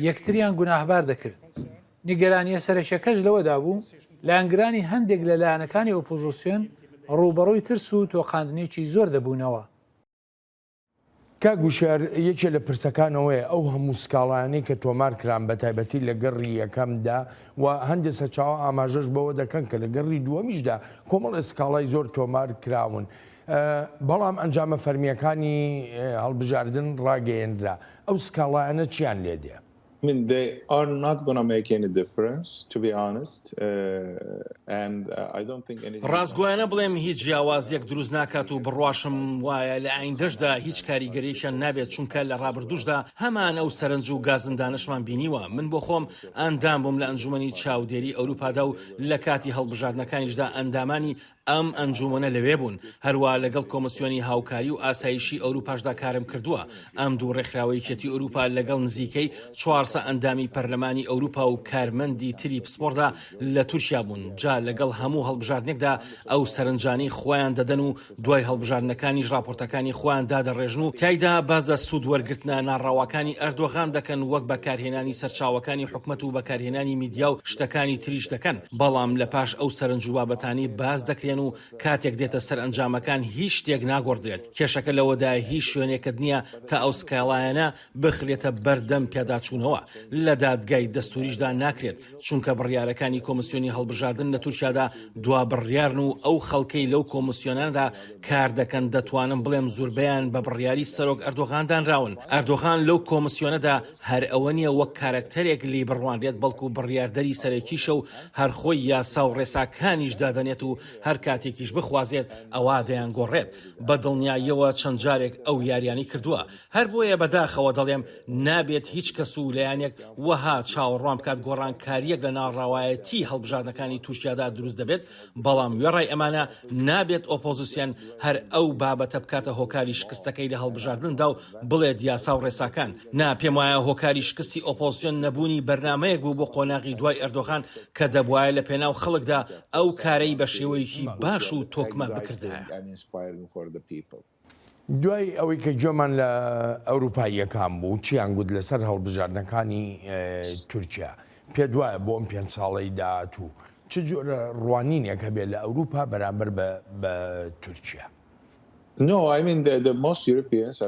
یەکتریان گوناهبار دەکرد. نیگەرانیە سەرەکیەکەش لەوەدا بوو لایەنگرانی هەندێک لە لایەنەکانی ئۆپۆزیسیۆن ڕوبەڕووی ترس و تۆقاندنێکی زۆر دەبوونەوە. کاگوشار یەکێ لە پرسەکانەوەی ئەو هەموو سکاڵانەی کە تۆمار کران بە تایبەتی لە گەڕی یەکەمدا و هەندێک سەرچاوە ئاماژەش بەوە دەکەن کە لە گەڕی دووەمیشدا کۆمەڵ سکاڵای زۆر تۆمار کراون. بەڵام ئەنجامە فەرمیەکانی هەڵبژاردن ڕاگەیەندرا ئەو سکاڵایانە چیان لێدێ؟ I mean, they are not going to make any difference, to be honest, and I don't think any. ڕازگویانە بڵێم هیچ جیاوازیەک دروست ناکات و بڕواشم وایە لە ئایندەشدا هیچ کاریگەریشان نابێت چونکە لە ڕابردوشدا هەمان ئەو سەرنج و گازندانشمان بینیوە. من بۆ خۆم ئەندام بووم لە ئەنجومەنی چاودێری ئەوروپادا و لە کاتی هەڵبژاردنەکانیشدا ئەندامانی ئەم ئەنجومەنە لەوێ بوون. هەروە لەگەڵ کۆمسیۆنی هاوکاری و ئاسایشی ئەوروپاشدا کارم کردووە. ئەم دوو ڕێکخراوەیەتی ئەوروپا لەگەڵ نزیکەی 400 ئەندامی پەرلەمانی ئەوروپا و کارمەندی تری پسپۆردا لە تورکیا بوون. جا لەگەڵ هەموو هەڵبژاردنێکدا ئەو سەرنجانی خۆیان دەدەن و دوای هەڵبژاردنەکانیش راپۆرتەکانی خۆیان دادەڕێژن و تایدا بازە سوود وەرگرتنە ناڕاوەکانی ئەردۆغان دەکەن وەک بەکارهێنانی سەرچاوەکانی حکومەت و بەکارهێنانی میدیا و شتەکانی تریش دەکەن. بەڵام لە پاش ئەو سەرنج و بابەتانی باز دەکرێن و کاتێک دێتە سەر ئەنجامەکان هیچ شتێک ناگۆڕدرێت. کێشەکە لەوەدا هیچ شوێنێکت نییە تا ئەو سکاڵایەنە بخرێتە بەردەم پێداچوونەوە. لە دادگای دەستوریشدا ناکرێت چونکە بڕیارەکانی کۆمسیۆنی هەڵبژاردن لە تورکیادا دوا بڕیارن و ئەو خەڵکەی لەو کۆمسیۆناندا کار دەکەن دەتوانن بڵێم زۆربەیان بە بڕیاری سەرۆک ئەردۆغاندانراون. ئەردۆغان لەو کۆمسیۆنەدا هەر ئەوە نیە وەک کارکتەرێک لی بڕوانرێت بەڵکو بڕیاردەری سەرەکیشە و هەرخۆی یاسا و ڕێساکانیش دادەنێت و هەر کاتێکیش بخوازێت ئەوا دەیان گۆڕێت. بە دڵنیاییەوە چەند جارێک ئەو یاریانی کردووە. هەر بۆیە بەداخەوە دەڵێم نابێت هیچ کەس و لایەنێک وەها چاوەڕوان بکات گۆڕانکاریەک لە ناڕاوایەتی هەڵبژاردنەکانی تورکیادا دروست دەبێت. بەڵام وێڕای ئەمانە نابێت ئۆپۆزیسیۆن هەر ئەو بابەتە بکاتە هۆکاری شکستەکەی لە هەڵبژاردندا و بڵێت یاسا و ڕێساکان. نا پێم وایە هۆکاری شکستی ئۆپۆزیسیۆن نەبوونی بەرنامەیەک بوو بۆ قۆناغی دوای ئەردۆغان کە دەبوایە لە پێناو خەڵکدا ئەو کارەی بە شێوەیەکی باش و تۆکمە بکردایە. دوای ئەوەی کە جۆمان لە ئەوروپاییەکان بوو چیان گوت لەسەر هەڵبژاردنەکانی تورکیا پێ دوایە بۆ ئەم 5 ساڵەی داهات و چ جۆرە ڕوانینێک هەبێت لە ئەوروپا بەرامبەر بە تورکیا؟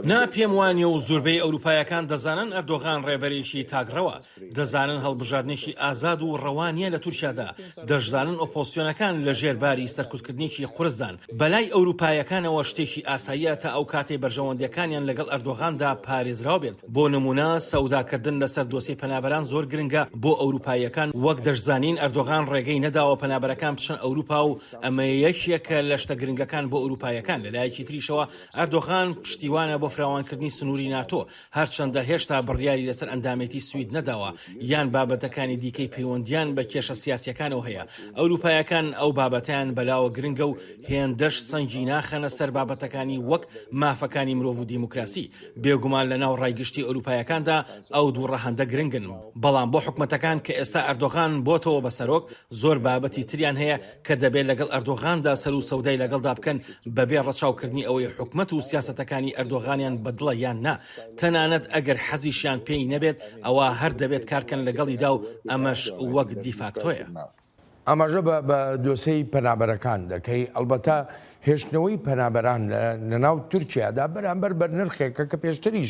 نا پێم وانە و زۆربەی ئەوروپایەکان دەزانن ئەردۆغان ڕێبەرێکی تاگڕەوە، دەزانن هەڵبژاردنێکی ئازاد و ڕەوانیە لە تورکیادا، دەشزانن ئۆپۆزیسیۆنەکان لە ژێرباری سەرکوتکردنێکی قورسدان. بەلای ئەوروپایەکانەوە شتێکی ئاساییە تا ئەو کاتێ بەرژەوەندیەکانیان لەگەڵ ئەردۆغاندا پارێزراو بێت. بۆ نمونە سەوداکردن لەسەر دۆسیی پەنابەران زۆر گرنگە بۆ ئەوروپایەکان. وەک دەشزانین ئەردۆغان ڕێگەی نەداوە پەنابەرەکان بچن ئەوروپا و ئەمە یەکێکە لە شتە گرنگەکان بۆ ئەوروپایەکان. لەلایەکی تریشەوە ئەردۆغان پشتیوانە بۆ فراوانکردنی سنووری ناتۆ، هەرچەندە هێشتا بڕیاری لەسەر ئەندامەتی سوید نەداوە یان بابەتەکانی دیکەی پەیوەندیان بە کێشە سیاسیەکانەوە هەیە. ئەوروپایەکان ئەو بابەتیان بەلاوە گرنگە و هێندەش سەنگی ناخەنە سەر بابەتەکانی وەک مافەکانی مرۆڤ و دیموکراسی. بێگومان لە ناو ڕایگشتی ئەوروپایەکاندا ئەو دوو ڕەهەندە گرنگن. بەڵام بۆ حکومەتەکان کە ئێستا ئەردۆغان بۆتەوە بەسەرۆک زۆر بابەتی تریان هەیە کە دەبێت لەگەڵ ئەردۆغاندا سەر و سەودای لەگەڵدا بکەن بەبێ ڕەچاوکردنی ئەوەی حکومەت و سیاسەتەکانی ئەردۆغانیان بەدڵە یان نا. تەنانەت ئەگەر حەزیشیان پێی نەبێت ئەوە هەر دەبێت کارکەن لەگەڵیدا و ئەمەش وەک دیفاکتۆیە. ئەمەژە بە دۆسەی پەنابەرەکان دەکەی. ئەلبەتە هێشتنەوەی پەنابەران لە ناو تورکیادا بەرامبەر بەر نرخێکە کە پێشتریش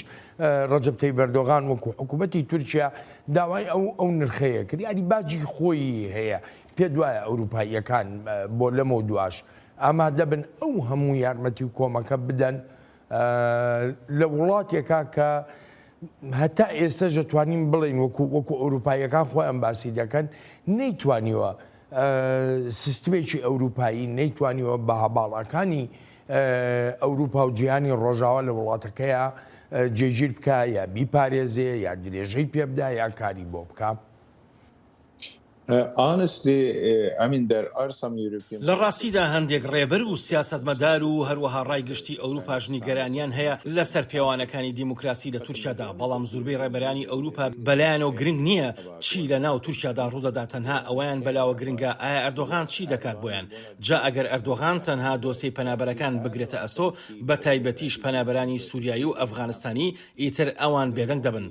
ڕەجەب تەیب ئەردۆغان وەکو حکوومەتی تورکیا داوای ئەو نرخەیە کرد. یعنی باجی خۆی هەیە. پێ دوایە ئەوروپاییەکان بۆ لەمە دواش ئامادە بن ئەو هەموو یارمەتی و کۆمەکە بدەن لە وڵاتێکا کە هەتا ئێستا دەتوانین بڵین وەکو ئەوروپاییەکان خۆیان باسی دەکەن نەیتوانیوە سیستمێکی ئەوروپایی نەیتوانیوە بە هەباڵەکانی ئەوروپا و جیهانی ڕۆژاوە لە وڵاتەکەیە جێگیر بکە یا بیپارێزێ یا درێژەی پێ بدا یا کاری بۆ بکە. لە ڕاستیدا هەندێک ڕێبەر و سیاسەتمەدار و هەروەها ڕایگشتی ئەوروپاش نیگەرانیان هەیە لەسەر پێوانەکانی دیموکراسی لە تورکیادا. بەڵام زۆربەی ڕێبەرانی ئەوروپا بەلایەنەوە گرنگ نییە چی لە ناو تورکیادا ڕوودەدا، تەنها ئەویان بەلاوە گرنگە ئایا ئەردۆغان چی دەکات بۆیان. جا ئەگەر ئەردۆغان تەنها دۆسەی پەنابەرەکان بگرێتە ئەسۆ بە تایبەتیش پەنابەرانی سووریایی و ئەفغانستانی ئیتر ئەوان بێدەنگ دەبن.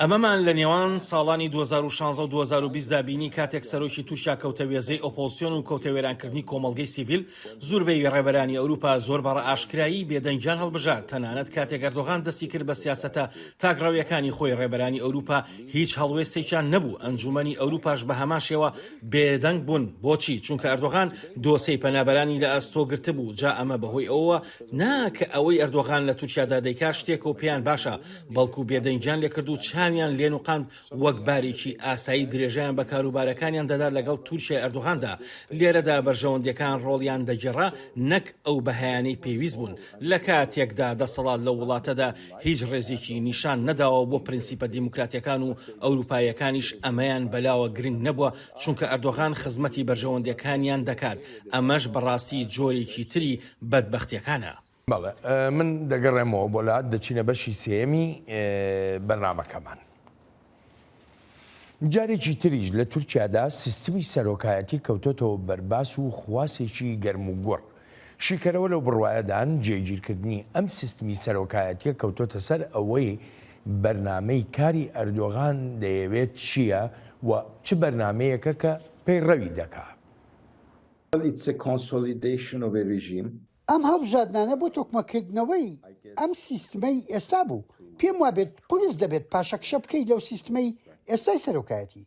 ئەمەمان لە نێوان ساڵانی 2016 و 2020 دا بینی کاتێک کاتێک سەرۆکی تورکیا کەوتە وێزەی ئۆپۆزیسیۆن و کەوتە وێرانکردنی کۆمەڵگەی سیڤیل زۆربەی ڕێبەرانی ئەوروپا زۆر بەڕە ئاشکرایی بێدەنگیان هەڵبژار تەنانەت کاتێک ئەردۆغان دەستی کرد بە سیاسەتە تاگڕاویەکانی خۆی ڕێبەرانی ئەوروپا هیچ هەڵوێستێکیان نەبوو ئەنجومەنی ئەوروپاش بە هەمان شێوە بێدەنگ بوون بۆچی چونکە ئەردۆغان دۆسەی پەنابەرانی لە ئەستۆ گرتبوو جا ئەمە بەهۆی ئەوە ناکە ئەوەی ئەردۆغان لە تورکیادا دەیکا شتێک و پێیان باشە بەڵکو بێدەنگیان لێکرد و چاویان لێنوقاند وەک بارێکی ئاسایی درێژیان بە کاروبارەکانیان دەدات لەگەڵ تورکیای ئەردۆغاندا لێرەدا بەرژەوەندیەکان ڕۆڵیان دەگێڕا نەک ئەو بەهایانەی پێویست بوون لە کاتێکدا دەسەڵات لە وڵاتەدا هیچ ڕێزێکی نیشان نەداوە بۆ پرینسیپە دیموکراتیەکان و ئەوروپایەکانیش ئەمەیان بەلاوە گرنگ نەبووە چونکە ئەردۆغان خزمەتی بەرژەوەندیەکانیان دەکات ئەمەش بەڕاستی جۆرێکی تری بەدبەختیەکانە. بەڵێ من دەگەڕێمەوە بۆ لات دەچینە بەشی سێمی بەرنامەکەمان. جارێکی تریش لە تورکیادا سیستمی سەرۆکایەتی کەوتۆتەوە بەرباس و خواسێکی گەرم و گوڕ. شیکەرەوە لەو بڕوایەدان جێگیرکردنی ئەم سیستمی سەرۆکایەتیە کەوتۆتە سەر ئەوەی بەرنامەی کاری ئەردۆغان دەیەوێت چییە و چ بەرنمەیەکە کە پەیڕەوی دەکات. ئەم هەڵبژاردنانە بۆ تۆکمەکردنەوەی ئەم سیستمەی ئێستا بوو پێم وابێت پۆلیس دەبێت پاشەکشە بکەیت لەو سیستمەی ئێستای سەرۆکایەتی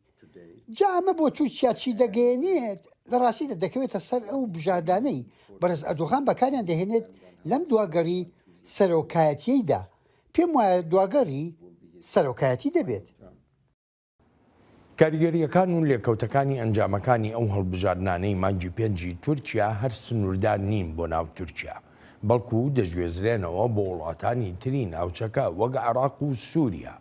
جا ئەمە بۆ تورکیا چی دەگەێنێت لە ڕاستیدا دەکەوێتە سەر ئەو بژاردانەی بەرز ئەردۆغان بەکاریان دەهێنێت لەم دواگەڕی سەرۆکایەتیەیدا پێم وایە دواگەڕی سەرۆکایەتی دەبێت. کاریگەریەکان و لێکەوتەکانی ئەنجامەکانی ئەو هەڵبژاردنانەی مانگی پێنجی تورکیا هەر سنووردار نین بۆ ناو تورکیا بەڵکو دەژوێزرێنەوە بۆ وڵاتانی تری ناوچەکە وەک عێراق و سووریا.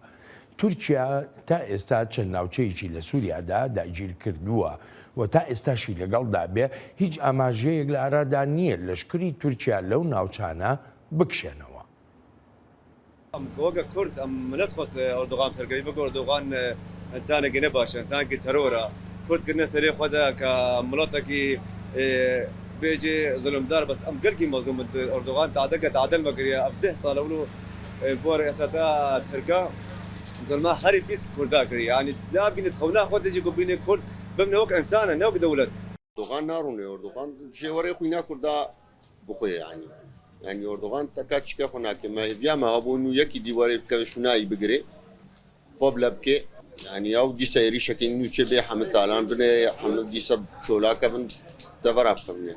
تورکیا تا ئێستا چەند ناوچەیەکی لە سووریادا داگیر کردووە و تا ئێستاشی لەگەڵدا بێ هیچ ئاماژەیەک لە ئارادا نییە لەشکری تورکیا لەو ناوچانە بکشێنەوە. وەگە کورد ئەم منەت خۆست ئەردۆغان سەرگەوی بگۆ ئەردۆغان ئەنسانێکی نەباشە ئەنسانێکی تەرۆرە کورد کردنە سەرێ خۆدا کە وڵاتێکی بێجێ زلمدار بەس ئەم گەلکی مەزوم ئەردۆغان تعدەکە تعدەل مەگریە ئەم 10 ساڵە ولو بۆ ڕێسەتا ترکا زلمە هەری بیست کووردا کردی یعنی نابینێت خەونا خۆ دەجی ببینێت کورد ببنە وەک ئەنسانە نەوەک دەوڵەت. ئەردۆغان ناڕوونێ ئەردۆغان ژێوەڕێ خۆی ناکوردا بخۆی ینی ئەردۆغان تەکات چکە خۆ ناکەمە بیامە هەبوون و یەکی دیوارێ بکە شونایی بگرێ خۆ لە بکێ ینی ئەو دیسە عێریشەکەی نوچێ بێ حەمد تالان بنێ حەمد دیسە چۆلاکە بن دەڤەرا بکەمنێ.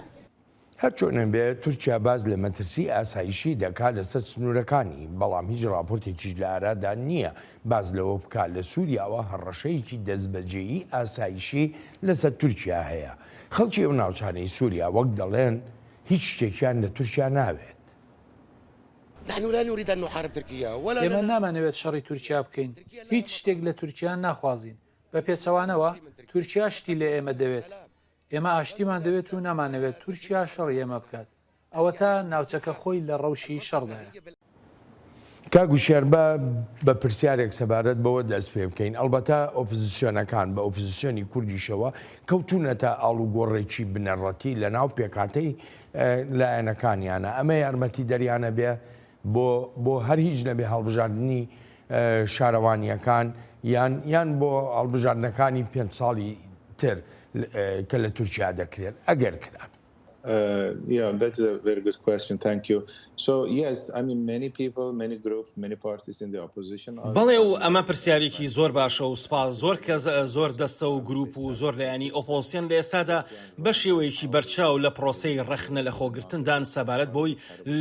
هەر چۆنە بێت تورکیا باز لە مەترسی ئاسایشی دەکات لەسەر سنوورەکانی بەڵام هیچ راپۆرتێکیش لە ئارادا نییە باز لەوە بکات لە سووریاوە هەڕەشەیەکی دەستبەجێیی ئاسایشی لەسەر تورکیا هەیە. خەڵکی ئەو ناوچانەی سووریا وەک دەڵێن هیچ شتێکیان لە تورکیا ناوێت. ئێمە نامانەوێت شەڕی تورکیا بکەین هیچ شتێک لە تورکیا ناخوازیین بە پێچەوانەوە تورکیا شتی لە ئێمە دەوێت ئێمە ئاشتیمان دەوێت و نامانەوێت تورکیا شەڕی ئێمە بکات ئەوە تا ناوچەکە خۆی لە ڕەوشی شەڕدایە. کاگوشێر بە پرسیارێک سەبارەت بەوە دەست پێ بکەین ئەلبەتە ئۆپۆزیسیۆنەکان بە ئۆپۆزیسیۆنی کوردیشەوە کەوتونەتە ئاڵوگۆڕێکی بنەڕەتی لە ناو پێکاتەی لایەنەکانیانە ئەمە یارمەتی دەریانە بێ بۆ هەر هیچ نەبێ هەڵبژاردننی شارەوانیەکان یان بۆ هەڵبژاردنەکانی 5 ساڵی تر کە لە تورکیا دەکرێت ئەگەر کران. Yeah, that is a very good question. Thank you. So yes, I mean many people, many groups, many parties in the opposition. بەڵێ و ئەمە پرسیارێکی زۆر باشە و سپاس زۆر کەس زۆر دەستە و گروپ و زۆر لایەنی ئۆپۆزیسیۆن لە ئێستادا بە شێوەیەکی بەرچاو لە پرۆسەی ڕەخنە لە خۆگرتندان سەبارەت بۆی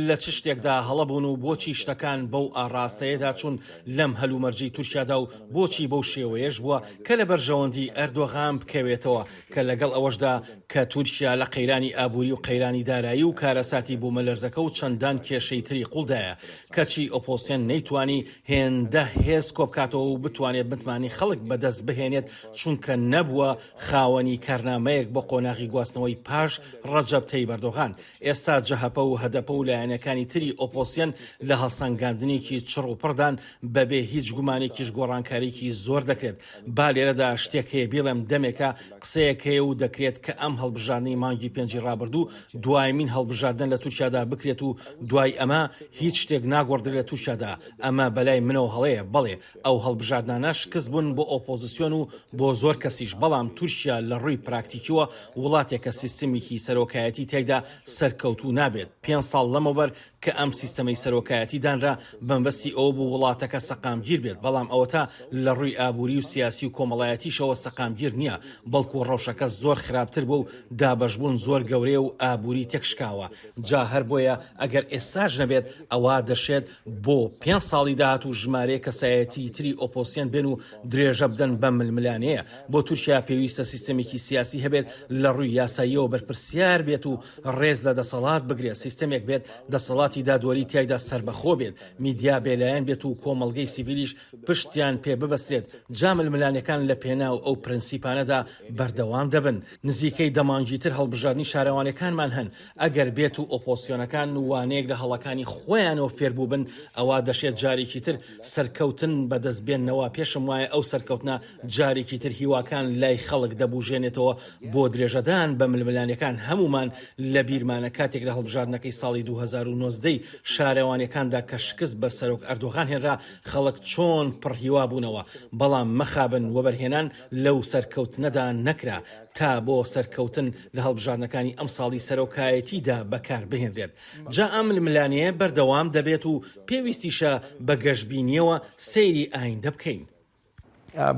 لە چ شتێکدا هەڵەبوون و بۆچی شتەکان بەو ئاڕاستەیەدا چوون لەم هەلومەرجی تورکیادا و بۆچی بەو شێوەیەش بووە کە لە بەرژەوەندی ئەردۆغان بکەوێتەوە کە لەگەڵ ئەوەشدا کە تورکیا لە قەیرانی ئابووری و قەیرانی دارایی و کارەساتی بوومەلەرزەکە و چەندان کێشەی تری قوڵدایە کەچی ئۆپۆزیسیۆن نەیتوانی هێندە هێز کۆبکاتەوە و بتوانێت بتمانی خەڵک بەدەست بهێنێت چونکە نەبووە خاوەنی کارنامەیەک بۆ قۆناغی گواستنەوەی پاش ڕەجەب تەیب ئەردۆغان. ئێستا جەهەپە و هەدەپە و لایەنەکانی تری ئۆپۆزیسیۆن لە هەڵسەنگاندنێکی چڕ و پڕدان بەبێ هیچ گومانێکیش گۆڕانکاریی زۆر دەکرێت. با لێرەدا شتێک هەیە بێڵێم دەمێکە قسەیەک هەیە و دەکرێت کە ئەم هەڵبژاردنەی مانگی پێنجی ڕابردوو و دوایمین هەڵبژاردن لە تورکیادا بکرێت و دوای ئەمە هیچ شتێک ناگۆڕدرێت لە تورکیادا. ئەمە بەلای منەوە هەڵەیە، بەڵێ ئەو هەڵبژاردانە شکست بوون بۆ ئۆپۆزیسیۆن و بۆ زۆر کەسیش، بەڵام تورکیا لە ڕووی پراکتیکیەوە وڵاتێکە سیستەمێکی سەرۆکایەتی تێیدا سەرکەوتوو نابێت. 5 ساڵ لەمەوبەر کە ئەم سیستەمەی سەرۆکایەتی دانرا بەمبەستی ئەو بوو وڵاتەکە سەقامگیر بێت، بەڵام ئەوە تا لە ڕووی ئابووری و سیاسی و کۆمەڵایەتیشەوە سەقامگیر نییە، بەڵکو ڕەوشەکە زۆر خراپتر بوو و دابەشبوون زۆر گەورەیە و ئابووری تێکشکاوە. جا هەر بۆیە ئەگەر ئێستاش نەبێت ئەوە دەشێت بۆ 5 ساڵی داهات و ژمارەیە کەسایەتی تری ئۆپۆسیۆن بێن و درێژە بدەن بە ململانەیە. بۆ تورکیا پێویستە سیستەمێکی سیاسی هەبێت لە ڕووی یاساییەوە بەرپرسیار بێت و ڕێز لە دەسەڵات بگرێت، سیستەمێک بێت دەسەڵاتی دادوەری تایدا سربەخۆ بێت، میدیا بێلایەن بێت و کۆمەڵگەی سیڤیلیش پشتیان پێ ببەسترێت. جا ململانەکان لە پێناو ئەو پرەنسیپانەدا بەردەوام دەبن. نزیکەی دەمانگیتر هەڵبژاردننی شارەوانەکانمان هەن. ئەگەر بێت و ئۆپۆسیۆنەکان وانەیەک لە هەڵەکانی خۆیانەوە فێربوو بن، ئەوە دەشێت جارێکی تر سەرکەوتن بەدەستبێنەوە. پێشم وایە ئەو سەرکەوتنە جارێکی تر هیواکان لای خەڵک دەبوژێنێتەوە بۆ درێژەدان بە ململانەکان. هەمومان لە بیرمانە کاتێک لە هەڵبژاردنەکەی ساڵی 2019 شارەوانەکاندا کە شکست بە سەرۆک ئەردۆغان هێنرا، خەڵک چۆن پڕهیوا بوونەوە، بەڵام مەخابن وەبەرهێنان لەو سەرکەوتنەدا نەکرا تا بۆ سەرکەوتن لە هەڵبژاردنەکانی ئەم ساڵی سەرۆکایەتیدا بەکار بهێنرێت. جا ئەم ململانەیە بەردەوام دەبێت و پێویستیشە بە گەشتبینیەوە سەیری ئایندە بکەین.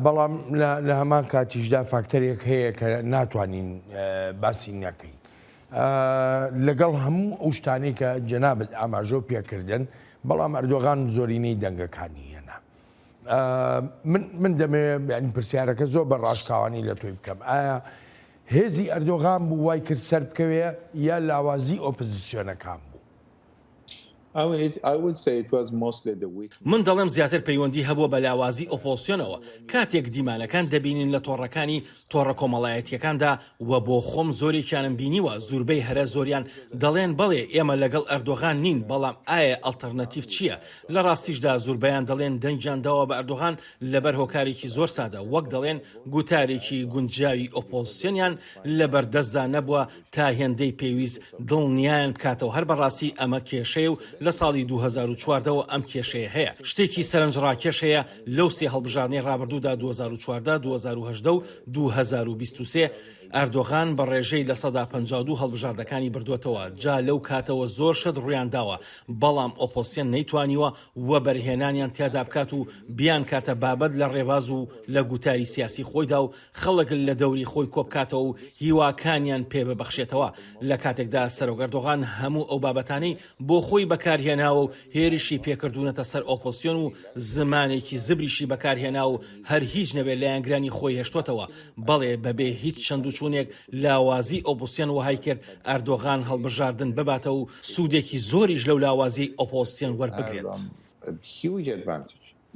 بەڵام لە هەمان کاتیشدا فاکتەرێک هەیە کە ناتوانین باسی نەکەین. لەگەڵ هەموو ئەو شتانەی کە جەنابەت ئاماژە پێکردن، بەڵام ئەردۆغان زۆرینەی دەنگەکانی هێنا. من دەمەوێت ینی پرسیارەکە زۆر بە ڕاشکاوانی لە تۆی بکەم. ئایا هێزی ئەردۆغان بوو وای کرد سەر بکەوێ یا لاوازی ئۆپۆزیسیۆنەکان بوو؟ من دەڵێم زیاتر پەیوەندی هەبووە بە لاوازی ئۆپۆسیۆنەوە. کاتێک دیمانەکان دەبینین لە تۆڕەکانی تۆڕە کۆمەڵایەتیەکاندا و بۆ خۆم زۆرێکیانم بینیوە، زوربەی هەرە زۆریان دەڵێن بەڵێ ئێمە لەگەڵ ئەردۆغان نین، بەڵام ئایا ئەڵتەرنەتیڤ چییە؟ لە ڕاستیشدا زوربەیان دەڵێن دەنگیانداوە بە ئەردۆغان لەبەر هۆکارێکی زۆر سادە، وەک دەڵێن گوتارێکی گونجاوی ئۆپۆسیۆنیان لەبەر دەستدا نەبووە تا هێندەی پێویست دڵنیایان بکاتەوە. هەر بەڕاستی ئەمە کێشەیە و لە ساڵی 2014 ئەم کێشەیە هەیە. شتێکی سەرنجڕاکێشەیە لەو سێ هەڵبژاردنەی ڕابردوودا 2014 2010 و 2023 ئەردۆغان بە ڕێژەی لە 152 هەڵبژاردەکانی بردووەتەوە. جا لەو کاتەوە زۆر شت ڕویان داوە، بەڵام ئۆپۆسیۆن نەیتوانیوە وە بەرهێنانیان تیادا بکات و بیان کاتە بابەت لە ڕێباز و لە گوتاری سیاسی خۆیدا و خەڵک لە دەوری خۆی کۆبکاتەوە و هیواکانیان پێ ببەخشێتەوە. لە کاتێکدا سەرۆک ئەردۆغان هەموو ئەو بابەتانەی بۆ خۆی بەکارهێناوە و هێرشی پێکردوونەتە سەر ئۆپۆسیۆن و زمانێکی زبریشی بەکارهێنا و هەر هیچ نەبێت لە یانگرانی خۆی هێشتوتەوە. بەڵێ بەبێ هیچ چەند و چوونێک لاوازی ئۆپۆسیۆن وهای کرد ئەردۆغان هەڵبژاردن بباتە و سوودێکی زۆریش لەو لاوازی ئۆپۆسیۆن وەربگرێت.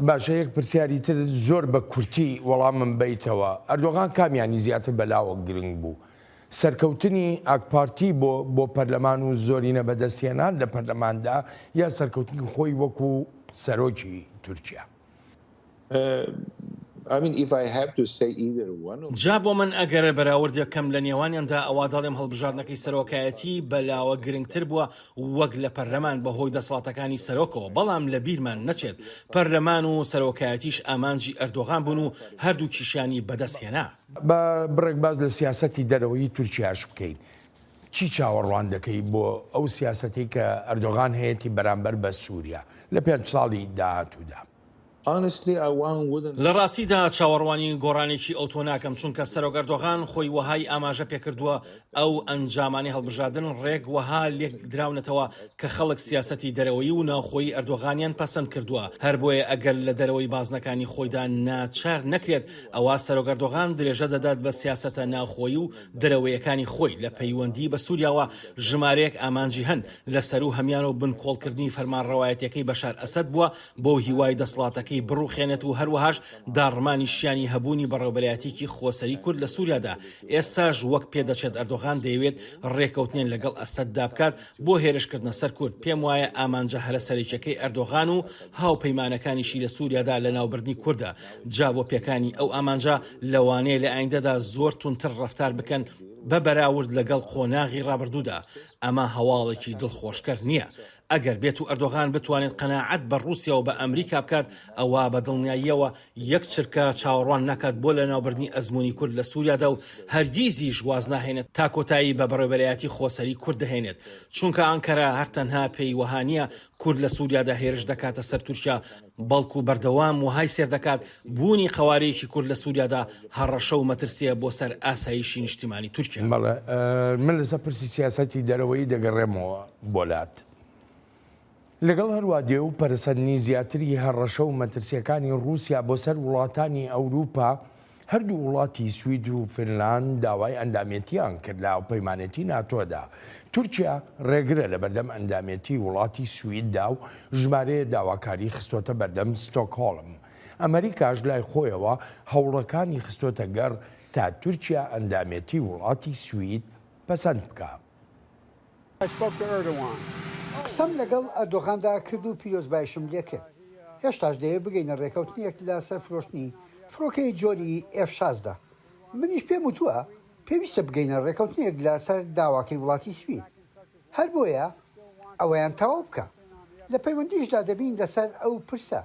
باشە، یەک پرسیاری تر زۆر بە کورتی وەڵامم بیتەوە. ئەردۆغان کامیانی زیاتر بەلاوە گرنگ بوو؟ سەرکەوتنی ئاکپارتی بۆ پەرلەمان و زۆرینە بەدەستێنان لە پەرلەماندا یا سەرکەوتنی خۆی وەکو سەرۆکی تورکیا؟ جا بۆ من ئەگەرە بەراوردەکەم لە نێوانیاندا ئەوە دەڵێم هەڵبژاردنەکەی سەرۆکایەتی بەلاوە گرنگتر بووە وەک لە پەرلەمان بەهۆی دەسەڵاتەکانی سەرۆکەوە، بەڵام لە بیرمان نەچێت پەرلەمان و سەرۆکایەتیش ئامانجی ئەردۆغان بوون و هەردوو کیشانی بەدەستهێنا. بە بڕێک باز لە سیاسەتی دەرەوەی تورکیاش بکەین. چی چاوەڕوان دەکەی بۆ ئەو سیاسەتی کە ئەردۆغان هەیەی بەرامبەر بە سووریا لە 5 ساڵی داهاتوودا؟ لە ڕاستیدا چاوەڕوانی گۆڕانێکی ئۆتۆ ناکەم، چونکە سەرۆک ئەردۆغان خۆی وەهای ئاماژە پێکردووە ئەو ئەنجامانی هەڵبژاردن ڕێک وەها لێک دراونەتەوە کە خەڵک سیاسەتی دەرەوەی و ناوخۆی ئەردۆغانیان پەسەند کردووە. هەر بۆیە ئەگەر لە دەرەوەی بازنەکانی خۆیدا ناچار نەکرێت، ئەوە سەرۆک ئەردۆغان درێژە دەدات بە سیاسەتە ناوخۆی و دەرەوەیەکانی خۆی. لە پەیوەندی بە سووریاوە ژمارەیەک ئامانجی هەن لەسەر و هەمیان و بنکۆڵکردنی فەرمانڕەوایەتەکەی بەشار ئەسەد بووە بۆ هیوای دەسەڵاتەکەی بڕوخێنێت و هەروەهاش داڕمانی شیانی هەبوونی بەڕێوەبەرایەتیکی خۆسەری کورد لە سووریادا. ئێستاش وەک پێدەچێت ئەردۆغان دەیەوێت ڕێکەوتنێن لەگەڵ ئەسەددا بکات بۆ هێرشکردنە سەر کورد. پێم وایە ئامانجە هەرە سەرچەکەی ئەردۆغان و هاوپەیمانەکانیشی لە سووریادا لە ناوبردنی کوردە. جا بۆ پێکانی ئەو ئامانجە لەوانەیە لە ئایندەدا زۆر تونتر ڕەفتار بکەن بە بەراورد لەگەڵ قۆناغی ڕابردوودا ئەمە هەواڵێکی دڵخۆشکەر نییە. ئەگەر بێت و ئەردۆغان بتوانێت قەناعەت بە رووسیا و بە ئەمریکا بکات ئەوە بە دڵنیاییەوە یەک چرکە چاوەڕوان ناکات بۆ لە ناوبردنی ئەزمموی کورد لە سووریادا و هەرگیزیش واز ناهێنێت تا کۆتایی بە بەڕێوەبەرایەتی خۆسەری کورد دەهێنێت، چونکە ئەنکەرە هەرتەنها پێی وەهانیە کورد لە سووریادا هێرش دەکاتە سەر تورکیا، بەڵکو بەردەوام وهای سێر دەکات بوونی خەوارەیەکی کورد لە سووریادا هەڕەشە و مەترسیە بۆ سەر ئاسایشی نیشتیمانی تورکیا. من لەسەر پرسی سیاسەتی دەرەوەی دەگەڕێمەوە بۆلات. لەگەڵ هەروە دێ و پەرسەندنی زیاتری هەڕەشە و مەترسیەکانی رووسیا بۆ سەر وڵاتانی ئەوروپا، هەردوو وڵاتی سوید و فنلاند داوای ئەندامەتیان کرد لە پەیمانەتی ناتۆدا. تورکیا ڕێگرە لە بەردەم ئەندامەتی وڵاتی سویددا و ژمارەیە داواکاری خستۆتە بەردەم ستۆکهۆڵم. ئەمریکاش لای خۆیەوە هەوڵەکانی خستۆتە گەڕ تا تورکیا ئەندامەتی وڵاتی سوید پەسەند بکات. قسەم لەگەڵ ئەردۆغاندا کرد و پیرۆزبایشم لێ کرد. هێشتاش دەیە بگەینە ڕێکەوتنیەک لە سەر فرۆشتنی فڕۆکەی جۆری F-16. منیش پێم وتووە پێویستە بگەینە ڕێکەوتنیەک لە سەر داواکەی وڵاتی سوید. هەر بۆیە ئەوەیان تەواو بکە. لە پەیوەندیشدا دەبین لەسەر ئەو پرسە.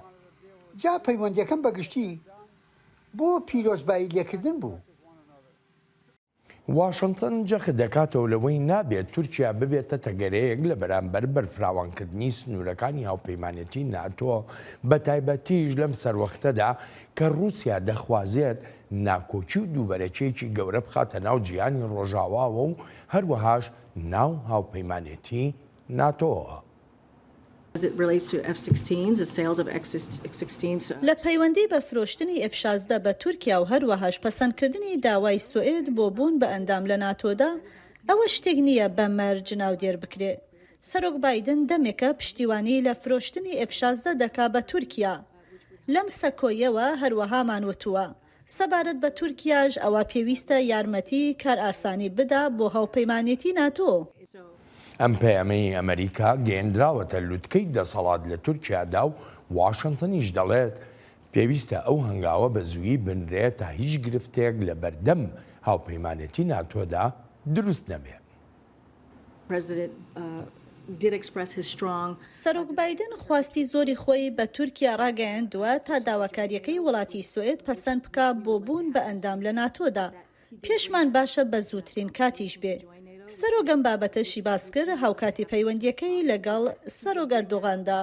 جا پەیوەندیەکەم بەگشتی بۆ پیرۆزبایی لێکردن بوو. واشنگتن جەخت دەکاتەوە لەوەی نابێت تورکیا ببێتە تەگەرەیەک لە بەرامبەر بەرفراوانکردنی سنوورەکانی هاوپەیمانەتی ناتۆ، بە تایبەتیش لەم سەروەختەدا کە رووسیا دەخوازێت ناکۆچی و دووبەرەکێکی گەورە بخاتە ناو جیهانی ڕۆژاواوە و هەروەهاش ناو هاوپەیمانەتی ناتۆوە. لە پەیوەندی بە فرۆشتنی F-16 بە تورکیا و هەروەهاش پەسەندکردنی داوای سوئێد بۆ بوون بە ئەندام لە ناتۆدا، ئەوە شتێک نییە بە مەرج ناودێر بکرێت. سەرۆک بایدن دەمێکە پشتیوانی لە فرۆشتنی F-16 دەکا بە تورکیا. لەم سەکۆیەوە هەروەهامان وتووە سەبارەت بە تورکیاش ئەوە پێویستە یارمەتی کار ئاسانی بدا بۆ هاوپەیمانێتی ناتۆ. ئەم پەیامەی ئەمریکا گەیەندراوەتە لووتکەی دەسەڵات لە تورکیادا و واشنگتنیش دەڵێت پێویستە ئەو هەنگاوە بە زوویی بنرێت تا هیچ گرفتێک لە بەردەم هاوپەیمانێتی ناتۆدا دروست نەبێت. سەرۆک بایدن خواستی زۆری خۆی بە تورکیا ڕاگەیاندووە تا داواکاریەکەی وڵاتی سوئێد پەسەند بکە بۆ بوون بە ئەندام لە ناتۆدا. پێشمان باشە بە زووترین کاتیش بێ. سەرۆگەم بابەتەشی باس کرد هاوکاتی پەیوەندیەکەی لەگەڵ سەرۆک ئەردۆغاندا.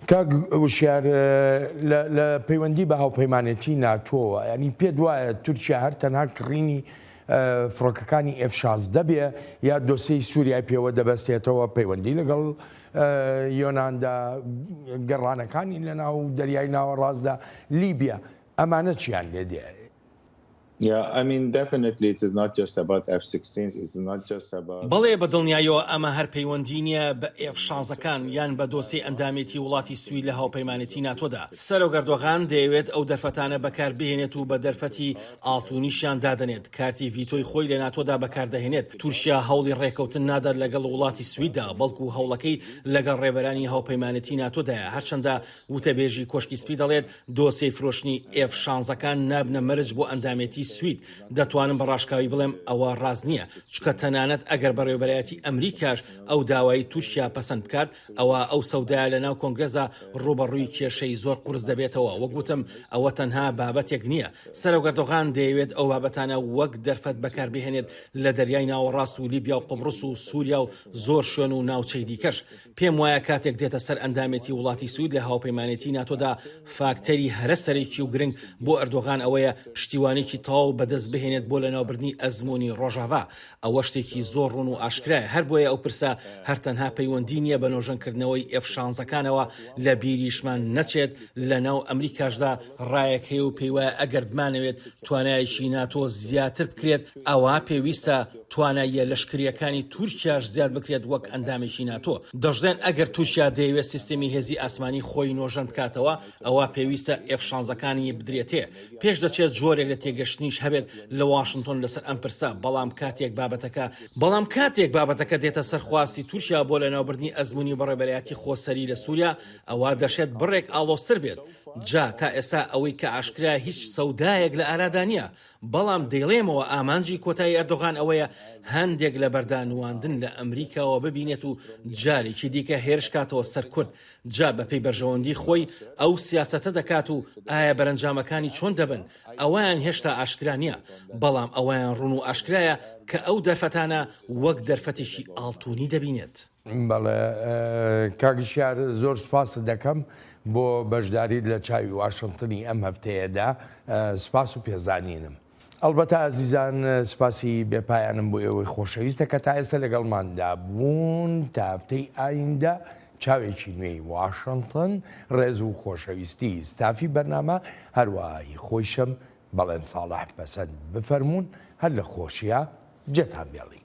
کاک وشیار لە پەیوەندی بە هاوپەیمانەتی ناتۆوە، ینی پێ دوایە تورکیا هەر تەنها کڕینی فڕۆکەکانی F-16 بێ یا دۆسەی سووریای پێوە دەبەستێتەوە پەیوەندی لەگەڵ یۆناندا گەڕانەکانی لە ناو دەریای ناوەڕاستدا لیبیا ئەمانە چیان لێ دێ؟ بەڵێ بە دڵنیایەوە ئەمە هەر پەیوەندی نییە بە F-16ەکان یان بە دۆسی ئەندامێتی وڵاتی سوید لە هاوپەیمانەتی ناتۆدا. سەرۆک ئەردۆغان دەیەوێت ئەو دەرفەتانە بەکاربهێنێت و بە دەرفەتی ئاڵتونیشیان دادەنێت، کارتی ڤیتۆی خۆی لە ناتۆدا بەکاردەهێنێت. تورکیا هەوڵی ڕێکەوتن نادات لەگەڵ وڵاتی سویددا، بەڵکو هەوڵەکەی لەگەڵ ڕێبەرانی هاوپەیمانەتی ناتۆدایە. هەرچەندە وتەبێژی کۆشکی سپی دەڵێت دۆسەی فرۆشتنی F-16ەکان نابنە مەرج بۆ ئەندامێتی سوید. دەتوانم بە ڕاشکاوی بڵێم ئەوە ڕاز نییە، چکە تەنانەت ئەگەر بەڕێوەبەرایەتی ئەمریکاش ئەو داوای تورکیا پەسەند بکات، ئەوە ئەو سەودایە لە ناو کۆنگرەسدا ڕوبەڕووی کێشەی زۆر قورس دەبێتەوە. وەک گوتم ئەوە تەنها بابەتێک نییە. سەرۆک ئەردۆغان دەیەوێت ئەو بابەتانە وەک دەرفەت بەکاربهێنێت لە دەریای ناوەڕاست و لیبیا و قوبڕوس و سووریا و زۆر شوێن و ناوچەی دیکەش. پێم وایە کاتێک دێتە سەر ئەندامێتی وڵاتی سوید لە هاوپەیمانێتی ناتۆدا فاکتەری هەرەسەرێکی و گرنگ بۆ ئەردۆغان ئەوەیە پشتیوانێکی تەواو بەدەست بهێنێت بۆ لەناوبردنی ئەزمموی ڕۆژاوا. ئەوە شتێکی زۆر ڕوون و ئاشکرایە. هەر بۆیە ئەو پرسە هەرتەنها پەیوەندی نییە بە نۆژەنکردنەوەی F-16ەکانەوە لە بیریشمان نەچێت لە ناو ئەمریکاشدا ڕایەک هەیە و پێی وایە ئەگەر بمانەوێت توانایەکی ناتۆ زیاتر بکرێت، ئەوە پێویستە تواناییە لەشکریەکانی تورکیاش زیاد بکرێت وەک ئەندامێکی ناتۆ. دەژڵێن ئەگەر تورکیا دەیەوێت سیستەمی هێزی ئاسمانی خۆی نۆژەن بکاتەوە، ئەوە پێویستە F-16ەکانی بدرێتێ. پێش دەچێت جۆرێک لە تێگەشتنیش هەبێت لە واشنگتن لەسەر ئەم پرسە. بەڵام کاتێک بابەتەکە دێتە سەرخواستی تورکیا بۆ لەناوبردنی ئەزمموی بەڕێوەبەرایەتی خۆسەری لە سووریا، ئەوە دەشێت بڕێک ئاڵۆستر بێت. جا تا ئێستا ئەوەی کە ئاشکرا هیچ سەودایەک لە ئارادا نییە بەڵام دەیڵێمەوە ئامانجی کۆتایی ئەردۆغان ئەوەیە هەندێک لە بەردانواندن لە ئەمریکاوە ببینێت و جارێکی دیکە هێرشکاتەوە سەر کورد جا بەپێی بەرژەوەندی خۆی ئەو سیاسەتە دەکات و ئایا بەرەنجامەکانی چۆن دەبن ئەویان هێشتا ئاشکرا نییە بەڵام ئەویان ڕوون و ئاشکرایە کە ئەو دەرفەتانە وەک دەرفەتێکی ئاڵتوونی دەبینێت. بەڵێ کاگشار زۆر سپاس دەکەم بۆ بەشداریت لە چاوی واشنگتنی ئەم هەفتەیەدا سپاس و پێزانینم. ئەلبەتە ئازیزان سپاسی بێپایانم بۆ ئێوەی خۆشەویستە کە تا ئێستا لەگەڵماندا بوون تا هەفتەی ئایندا چاوێکی نوێی واشنگتن ڕێز و خۆشەویستی ستافی بەرنامە هەروەهی خۆیشم بەڵێن ساڵح بەسەند بفەرمونون هەر لە خۆشیە جێتان بێڵی.